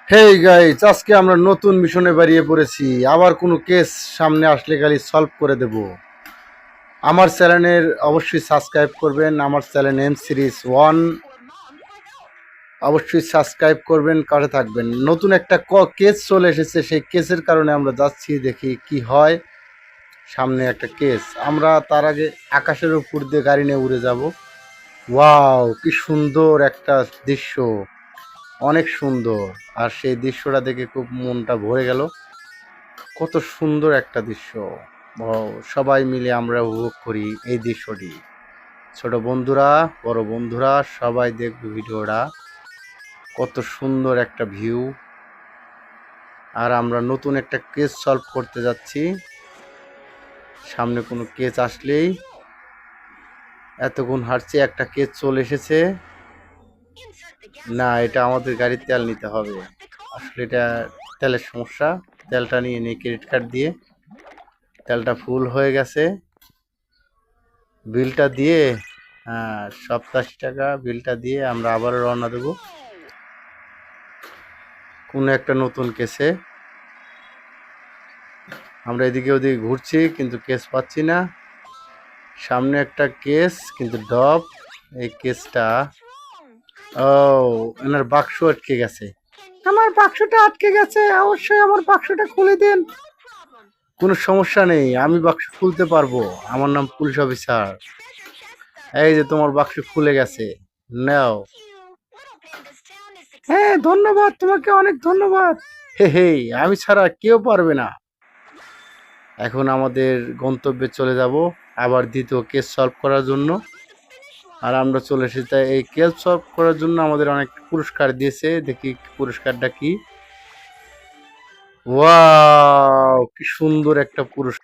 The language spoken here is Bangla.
হেই গাইস, আজকে আমরা নতুন মিশনে বেরিয়ে পড়েছি। আবার কোনো কেস সামনে আসলে খালি সলভ করে দেব। আমার চ্যানেলের অবশ্যই সাবস্ক্রাইব করবেন। আমার চ্যানেল এম সিরিজ 1 অবশ্যই সাবস্ক্রাইব করবেন, কাছে থাকবেন। নতুন একটা কেস চলে এসেছে, সেই কেসের কারণে আমরা যাচ্ছি, দেখি কি হয়। সামনে একটা কেস, আমরা তার আগে আকাশের উপর দিয়ে গাড়ি নিয়ে উড়ে যাব। ওয়াও, কি সুন্দর একটা দৃশ্য, অনেক সুন্দর। আর সেই দৃশ্যটা দেখে খুব মনটা ভরে গেল। কত সুন্দর একটা দৃশ্য। সবাই মিলে আমরা উপভোগ করি এই দৃশ্যটি। ছোট বন্ধুরা, বড় বন্ধুরা, সবাই দেখবে ভিডিওটা। কত সুন্দর একটা ভিউ। আর আমরা নতুন একটা কেস সলভ করতে যাচ্ছি। সামনে কোনো কেস আসলেই, এতক্ষণ হাঁটছে, একটা কেস চলে এসেছে। না, এটা আমাদের গাড়ির তেল নিতে হবে। আসলে এটা তেলের সমস্যা। তেলটা নিয়ে নিই ক্রেডিট কার্ড দিয়ে। তেলটা ফুল হয়ে গেছে। বিলটা দিয়ে, হ্যাঁ, 87 টাকা বিলটা দিয়ে আমরা আবারও রওনা দেব কোনো একটা নতুন কেসে। আমরা এদিকে ওদিকে ঘুরছি কিন্তু কেস পাচ্ছি না। সামনে একটা কেস কিন্তু ডব। এই কেসটা, ও, এনার বাক্স আটকে গেছে। আমার বাক্সটা আটকে গেছে, অবশ্যই আমার বাক্সটা খুলে দেন। কোনো সমস্যা নেই, আমি বাক্স খুলতে পারবো। আমার নাম পুলিশ অফিসার। এই যে তোমার বাক্স খুলে গেছে, নাও। হ্যাঁ, ধন্যবাদ, তোমাকে অনেক ধন্যবাদ। হে হে, আমি ছাড়া কেউ পারবে না। এখন আমাদের গন্তব্যে চলে যাব আবার দ্বিতীয় কেস সলভ করার জন্য। আর আমরা চলে এসেছি, তাই এই কেস সলভ করার জন্য আমাদের অনেক পুরস্কার দিয়েছে। দেখি পুরস্কারটা কি। ওয়াও, কি সুন্দর একটা পুরস্কার।